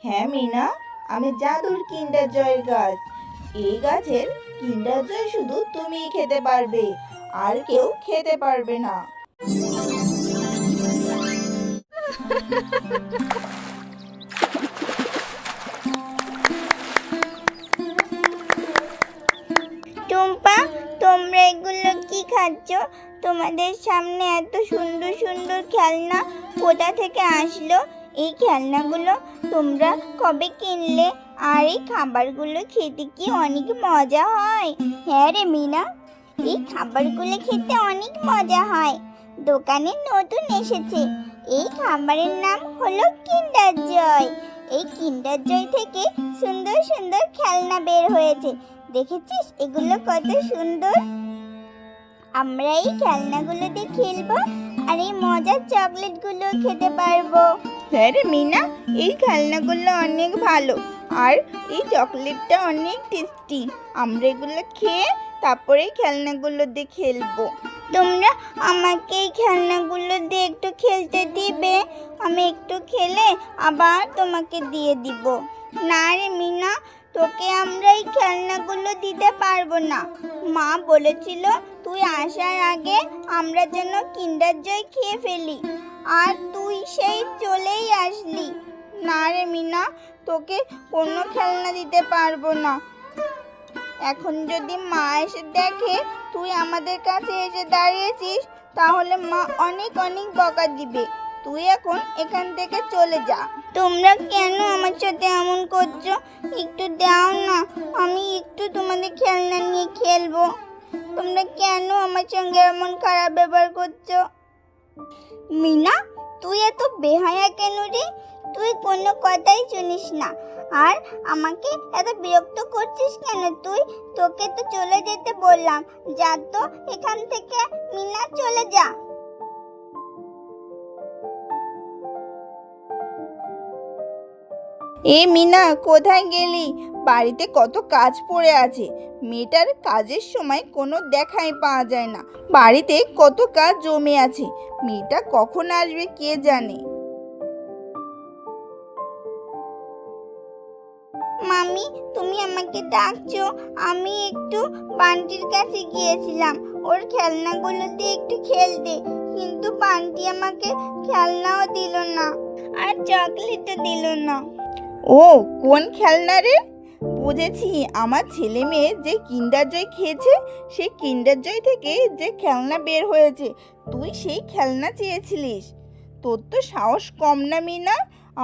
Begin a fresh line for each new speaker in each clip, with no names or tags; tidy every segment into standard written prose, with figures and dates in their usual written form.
হ্যাঁ মিনা, আমি জাদুর কিন্ডার জয়ের গাছ। এই গাছের কিন্ডার জয় শুধু তুমিই খেতে পারবে, আর কেউ খেতে পারবে না।
টুম্পা, তোমরা এগুলো কি খাচ্ছ? তোমাদের সামনে এত সুন্দর সুন্দর খেলনা কোথা থেকে আসলো? এই খেলনাগুলো তোমরা কবে কিনলে? আর এই খাবারগুলো খেতে কি অনেক মজা হয়? হ্যাঁ রে মিনা, এই খাবারগুলো খেতে অনেক মজা হয়। দোকানে নতুন এসেছে। এই খাবারের নাম হলো কিন্ডার জয়। এই কিন্ডার জয় থেকে সুন্দর সুন্দর খেলনা বের হয়েছে। দেখেছিস এগুলো কত সুন্দর? আমরা এই খেলনাগুলো দিয়ে খেলবো আর এই মজার চকলেটগুলো খেতে পারবো।
হ্যাঁ রে মিনা, এই খেলনাগুলো অনেক ভালো, আর এই চকলেটটা অনেক টেস্টি। আমরা এগুলো খেয়ে তারপরে এই খেলনাগুলো দিয়ে খেলবো।
তোমরা আমাকে এই খেলনাগুলো দিয়ে একটু খেলতে দিবে? আমি একটু খেলে আবার তোমাকে দিয়ে দিব। না রে মিনা, তোকে আমরা এই খেলনাগুলো দিতে পারবো না। মা বলেছিল তুই আসার আগে আমরা যেন কিন্ডার জয় খেয়ে ফেলি, আর তুই সেই চলেই আসলি।
না রে মিনা, তোকে কোনো খেলনা দিতে পারবো না। এখন যদি মা এসে দেখে তুই আমাদের কাছে এসে দাঁড়িয়েছিস, তাহলে মা অনেক অনেক বকা দিবে। তুই এখন এখান থেকে চলে যা।
তোমরা কেন আমার সাথে এমন করছো? একটু দাও না, আমি একটু তোমাদের খেলনা নিয়ে খেলবো। তোমরা কেন আমার সঙ্গে এমন খারাপ ব্যবহার করছো? মিনা, তুই এত বেহায়া কেন রে? তুই কোনো কথাই শুনিস না, আর আমাকে এত বিরক্ত করছিস কেন তুই? তোকে তো চলে যেতে বললাম। যা তো এখান থেকে, মিনা চলে যা।
এ মিনা, কোথায় গেলি? বাড়িতে কত কাজ পড়ে আছে। মেয়েটার কাজের সময় কোনো দেখাই পাওয়া যায় না। বাড়িতে কত কাজ জমে আছে, মেয়েটা কখন আসবে কে জানে।
মামি, তুমি আমাকে ডাকছো? আমি একটু বান্টির কাছে গিয়েছিলাম ওর খেলনাগুলো দিয়ে একটু খেলতে, কিন্তু বান্টি আমাকে খেলনাও দিল না, আর চকলেটও দিল না।
ও, কোন খেলনা রে? বুঝেছি, আমার ছেলে মেয়ে যে কিন্ডার জয় খেয়েছে, সেই কিন্ডার জয় থেকে যে খেলনা বের হয়েছে, তুই সেই খেলনা চেয়েছিলিস। তোর তো সাহস কম না মিনা।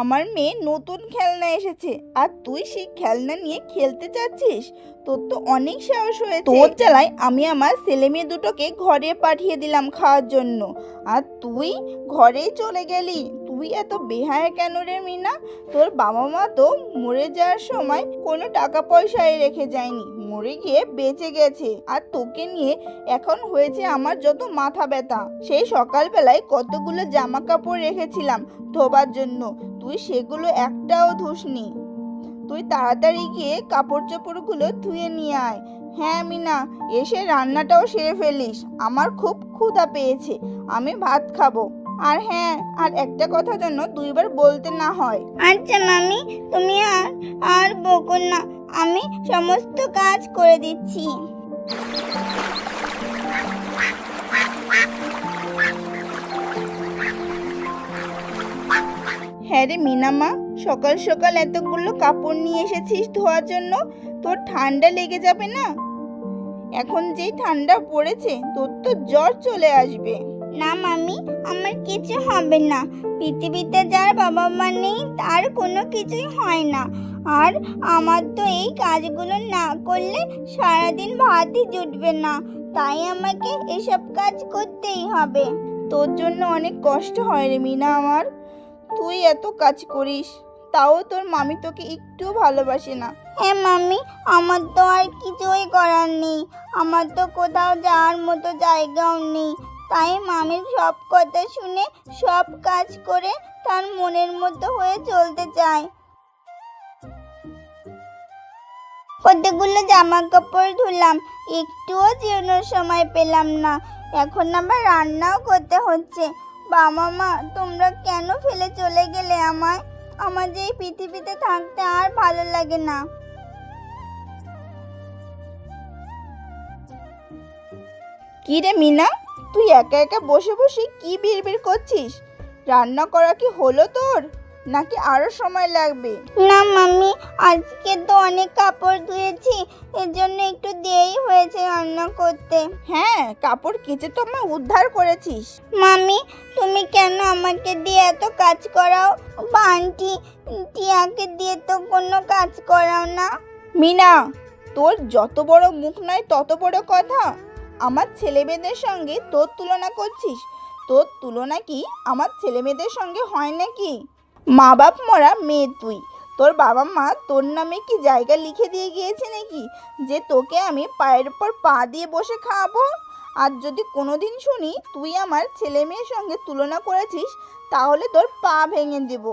আমার মেয়ে নতুন খেলনা এসেছে, আর তুই সেই খেলনা নিয়ে খেলতে চাচ্ছিস? তোর তো অনেক সাহস হয়েছে। তোর জ্বালায় আমি আমার ছেলে মেয়ে দুটোকে ঘরে পাঠিয়ে দিলাম খাওয়ার জন্য, আর তুই ঘরেই চলে গেলি। তুই এত বেহায়া কেন রে মিনা? তোর বাবা মা তো মরে যাওয়ার সময় কোনো টাকা পয়সায় রেখে যায়নি, মরে গিয়ে বেঁচে গেছে। আর তোকে নিয়ে এখন হয়েছে আমার যত মাথা ব্যথা। সেই সকালবেলায় কতগুলো জামা কাপড় রেখেছিলাম ধোবার জন্য, তুই সেগুলো একটাও ধুসনি। তুই তাড়াতাড়ি গিয়ে কাপড় চোপড়গুলো ধুয়ে নিয়ে আয়। হ্যাঁ মিনা, এসে রান্নাটাও সেরে ফেলিস। আমার খুব ক্ষুধা পেয়েছে, আমি ভাত খাবো। আর হ্যাঁ, আর একটা কথা যেন দুইবার বলতে না হয়।
আচ্ছা মামি, তুমি আর বকো না, আমি সমস্ত কাজ করে দিচ্ছি।
হ্যাঁ রে মিনামা, সকাল সকাল এতগুলো কাপড় নিয়ে এসেছিস ধোয়ার জন্য। তোর ঠান্ডা লেগে যাবে না? এখন যেই ঠান্ডা পড়েছে, তোর তো জ্বর চলে আসবে।
না মামি, আমার কিছু হবে না। পৃথিবীতে যার বাবা মা নেই তার কোনো কিছুই হয় না। আর আমার তো এই কাজগুলো না করলে সারাদিন ভাতই জুটবে না, তাই আমাকে এসব কাজ করতেই হবে।
তোর জন্য অনেক কষ্ট হয় রে মিনা আমার। তুই এত কাজ করিস, তাও তোর মামি তোকে একটুও ভালোবাসে না।
হ্যাঁ মামি, আমার তো আর কিছুই করার নেই। আমার তো কোথাও যাওয়ার মতো জায়গাও নেই, তাই মামির সব কথা শুনে সব কাজ করে তার মনের মতো হয়ে চলতে চাই। কতগুলো জামা কাপড় ধুলাম, একটুও জিরানোর সময় পেলাম না। এখন আবার রান্নাও করতে হচ্ছে। বাবা মা, তোমরা কেন ফেলে চলে গেলে আমায়? আমার যে এই পৃথিবীতে থাকতে আর ভালো লাগে না।
কি রে মিনা, তুই একা একা বসে বসে কি বিড়বিড় করছিস? রান্না করা কি হলো তোর, নাকি আরো সময় লাগবে?
না মাম্মি, আজকে তো অনেক কাপড় ধুয়েছি, এর জন্য একটু দেরি হয়েছে রান্না করতে।
হ্যাঁ, কাপড় কেচে তো আমায় উদ্ধার করেছিস।
মাম্মি, তুমি কেন আমাকে দিয়ে এত কাজ করাও? বা আন্টি টিয়াকে দিয়ে তো কোনো কাজ করাও না।
মিনা, তোর যত বড় মুখ নয় তত বড় কথা। আমার ছেলে মেয়েদের সঙ্গে তোর তুলনা করছিস? তোর তুলনা কি আমার ছেলে মেয়েদের সঙ্গে হয় নাকি? মা বাপ মরা মেয়ে তুই। তোর বাবা মা তোর নামে কি জায়গা লিখে দিয়ে গিয়েছে নাকি যে তোকে আমি পায়ের উপর পা দিয়ে বসে খাওয়াবো? আর যদি কোনোদিন শুনি তুই আমার ছেলে মেয়ের সঙ্গে তুলনা করেছিস, তাহলে তোর পা ভেঙে দেব।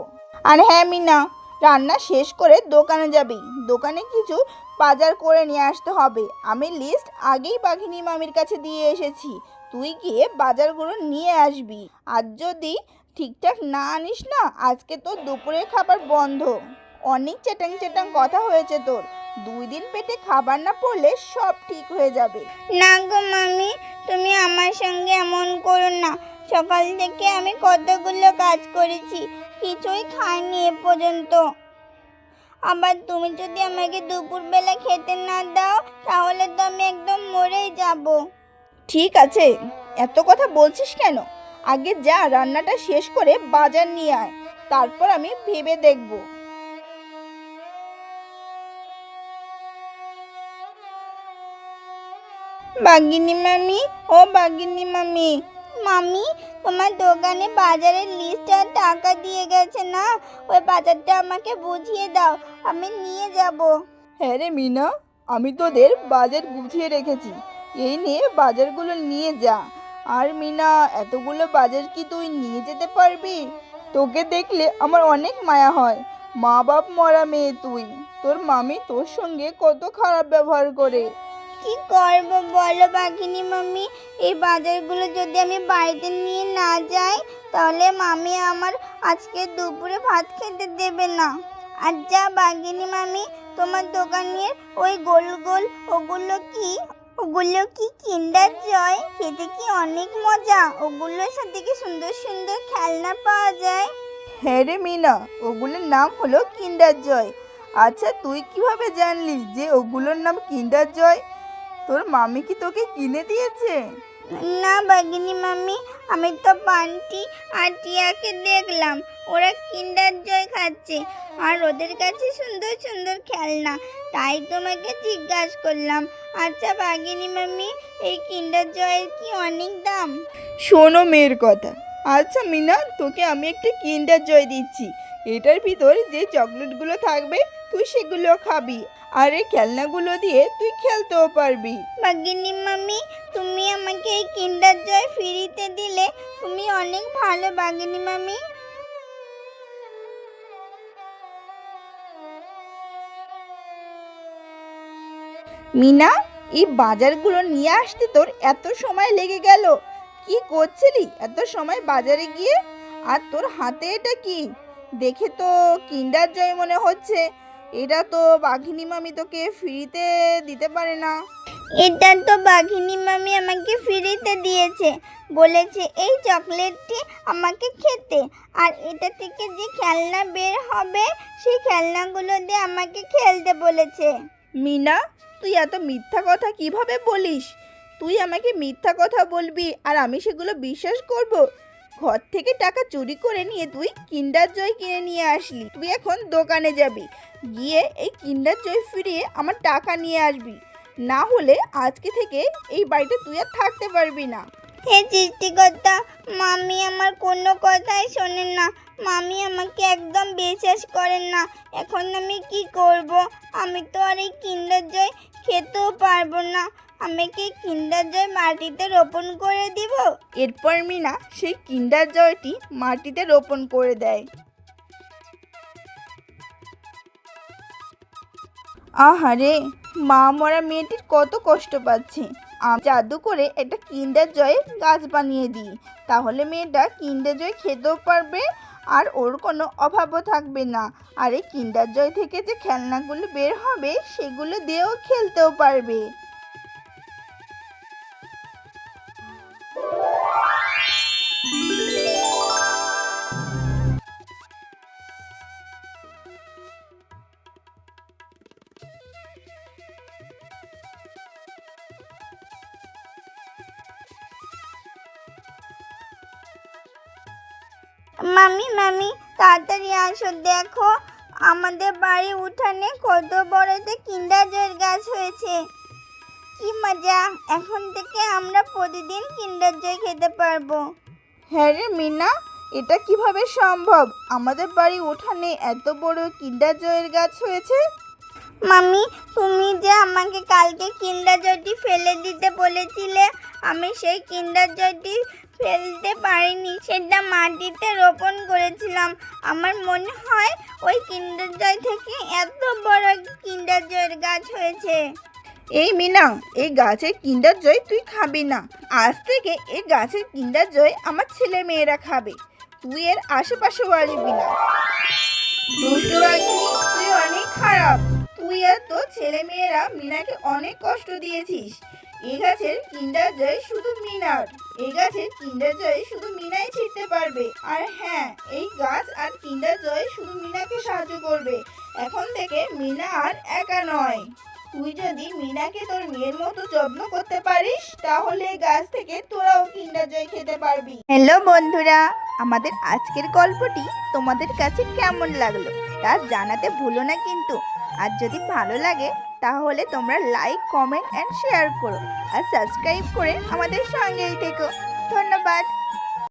আর হ্যাঁ মিনা, রান্না শেষ করে দোকানে যাবি। দোকানে কিছু বাজার করে নিয়ে আসতে হবে। আমি লিস্ট আগেই বাঘিনী মামির কাছে দিয়ে এসেছি। তুই গিয়ে বাজারগুলো নিয়ে আসবি। আর যদি ঠিকঠাক না আনিস না, আজকে তোর দুপুরের খাবার বন্ধ। অনেক চেটাং চেটাং কথা হয়েছে তোর। 2 দিন পেটে খাবার না পড়লে সব ঠিক হয়ে যাবে।
না গো মাম্মি, তুমি আমার সঙ্গে এমন করো না। সকাল থেকে আমি কতগুলো কাজ করেছি, কিছুই খাইনি এ পর্যন্ত। আবার তুমি যদি আমাকে দুপুরবেলা খেতে না দাও, তাহলে তো আমি একদম মরেই যাব।
ঠিক আছে, এত কথা বলছিস কেন? আগে যা, রান্নাটা শেষ করে বাজার নিয়ে আয়, তারপর আমি ভেবে দেখব। বাঘিনী মামি, ও বাঘিনী মামি।
মাম্মি, তোমার দোকানে বাজারের লিস্ট আর টাকা দিয়ে গেছে না, ওই বাজারটা আমাকে বুঝিয়ে দাও, আমি নিয়ে যাব।
হ্যাঁ রে মিনা, আমি তোদের বাজার গুছিয়ে রেখেছি। এই নিয়ে বাজারগুলো নিয়ে যা। আর মিনা, এতগুলো বাজার কি তুই নিয়ে যেতে পারবি? তোকে দেখলে আমার অনেক মায়া হয়। মা বাপ মরা মেয়ে তুই। তোর মামি তোর সঙ্গে কত খারাপ ব্যবহার করে।
কি করব বলো বাঘিনী মাম্মি, এই বাজারগুলো যদি আমি বাড়িতে নিয়ে না যাই, তাহলে মামি আমার আজকে দুপুরে ভাত খেতে দেবে না। আর যা বাঘিনী মামি, তোমার দোকানের ওই গোল গোল ওগুলো কি কিন্ডার জয়? খেতে কি অনেক মজা। ওগুলোর সাথে কি সুন্দর সুন্দর খেলনা পাওয়া যায়।
হ্যাঁ রে মিনা, ওগুলোর নাম হলো কিন্ডার জয়। আচ্ছা, তুই কিভাবে জানলি যে ওগুলোর নাম কিন্ডার জয়? তোর মামি কি তোকে কিনে দিয়েছে?
না বাঘিনী মাম্মি, আমি তো বান্টি আর টিয়াকে দেখলাম, ওরা কিন্ডার জয় খাচ্ছে আর ওদের কাছে সুন্দর সুন্দর খেলনা, তাই তোমাকে জিজ্ঞাসা করলাম। আচ্ছা বাঘিনী মাম্মি, এই কিন্ডার জয়ের কি অনেক দাম?
শোনো মেয়ের কথা। আচ্ছা মিনা, তোকে আমি একটা কিন্ডার জয় দিচ্ছি। এটার ভিতর যে চকলেটগুলো থাকবে তুই সেগুলো খাবি, আর এই খেলনাগুলো দিয়ে তুই খেলতেও পারবি।
বাঘিনী মাম্মি, তুমি আমাকে এই কিন্ডার জয় ফ্রিতে দিলে, তুমি অনেক ভালো বাঘিনী মাম্মি।
মিনা, এই বাজারগুলো নিয়ে আসতে তোর এত সময় লেগে গেল? কি করছিলি এত সময় বাজারে গিয়ে? আর তোর হাতে এটা কি? দেখে তো কিন্ডার জয় মনে হচ্ছে। এটা তো বাঘিনী মামি তোকে ফ্রিতে দিতে পারে না।
এটা তো বাঘিনী মামি আমাকে ফ্রিতে দিয়েছে, বলেছে এই চকলেটটি আমাকে খেতে, আর এটা থেকে যে খেলনা বের হবে সেই খেলনাগুলো দিয়ে আমাকে খেলতে বলেছে।
মিনা, তুই এত মিথ্যা কথা কিভাবে বলিস? তুই আমাকে মিথ্যা কথা বলবি আর আমি সেগুলো বিশ্বাস করব? ঘর থেকে টাকা চুরি করে নিয়ে তুই কিন্ডার জয় কিনে নিয়ে আসলি। তুই এখন দোকানে যাবি, গিয়ে এই কিন্ডার জয় ফিরিয়ে আমার টাকা নিয়ে আসবি। না হলে আজকে থেকে এই বাড়িতে তুই আর থাকতে পারবি না।
হে সৃষ্টিকর্তা, মামি আমার কোনো কথাই শোনেন না, মামি আমাকে একদম বিশ্বাস করেন না। এখন আমি কি করব? আমি তো আর এই কিন্ডার জয় খেতেও পারবো না। আমি কি কিন্ডার জয় মাটিতে রোপণ করে দিব?
এরপর মিনা সেই কিন্ডার জয়টি মাটিতে রোপণ করে দেয়। আহারে, মা মরা মেয়েটির কত কষ্ট পাচ্ছে। আমি জাদু করে একটা কিন্ডার জয় গাছ বানিয়ে দিই, তাহলে মেয়েটা কিন্ডার জয় খেতেও পারবে আর ওর কোনো অভাবও থাকবে না। আর এই কিন্ডার জয় থেকে যে খেলনাগুলো বের হবে সেগুলো দিয়েও খেলতেও পারবে।
মামি মামি তাড়াতাড়ি আসো, দেখো আমাদের বাড়ি উঠানে কত বড় একটা কিন্ডার জয়ের গাছ হয়েছে। কি মজা, এখন থেকে আমরা প্রতিদিন কিন্ডার জয় খেতে পারবো।
হ্যাঁ রে মিনা, এটা কিভাবে সম্ভব? আমাদের বাড়ি উঠানে এত বড় কিন্ডার জয়ের গাছ হয়েছে।
মামি, তুমি যে আমাকে কালকে কিন্ডার জয়টি ফেলে দিতে বলেছিলে, আমি সেই কিন্ডার জয়টি ফেলতে পারিনি, সেটা মাটিতে রোপণ করেছিলাম। আমার মনে হয় ওই কিন্ডার জয় থেকে এত বড় কিন্ডার জয়ের গাছ হয়েছে।
এই মিনা, এই গাছের কিন্ডার জয় তুই খাবি না। আজ থেকে এই গাছের কিন্ডার জয় আমার ছেলে মেয়েরা খাবে। তুই এর আশেপাশেও আসবি না। দুষ্টু বাঘিনী, তুই অনেক খারাপ। তুই আর তোর ছেলে মেয়েরা মিনাকে অনেক কষ্ট দিয়েছিস। এই গাছের কিন্ডার জয় শুধু মিনার। এই গাছের কিন্ডার জয় শুধু মিনাই ছিঁড়তে পারবে। আর হ্যাঁ, এই গাছ আর কিন্ডার জয় শুধু মিনাকে সাহায্য করবে। এখন থেকে মিনা আর একা নয়। তুই যদি মিনাকে তোর মেয়ের মতো যত্ন করতে পারিস, তাহলে এই গাছ থেকে তোরাও কিন্ডার জয় খেতে পারবি। হ্যালো বন্ধুরা, আমাদের আজকের গল্পটি তোমাদের কাছে কেমন লাগলো তা জানাতে ভুলো না কিন্তু। আর যদি ভালো লাগে তাহলে তোমরা লাইক, কমেন্ট এন্ড শেয়ার করো। আর সাবস্ক্রাইব করে আমাদের সঙ্গেই থেকো। ধন্যবাদ।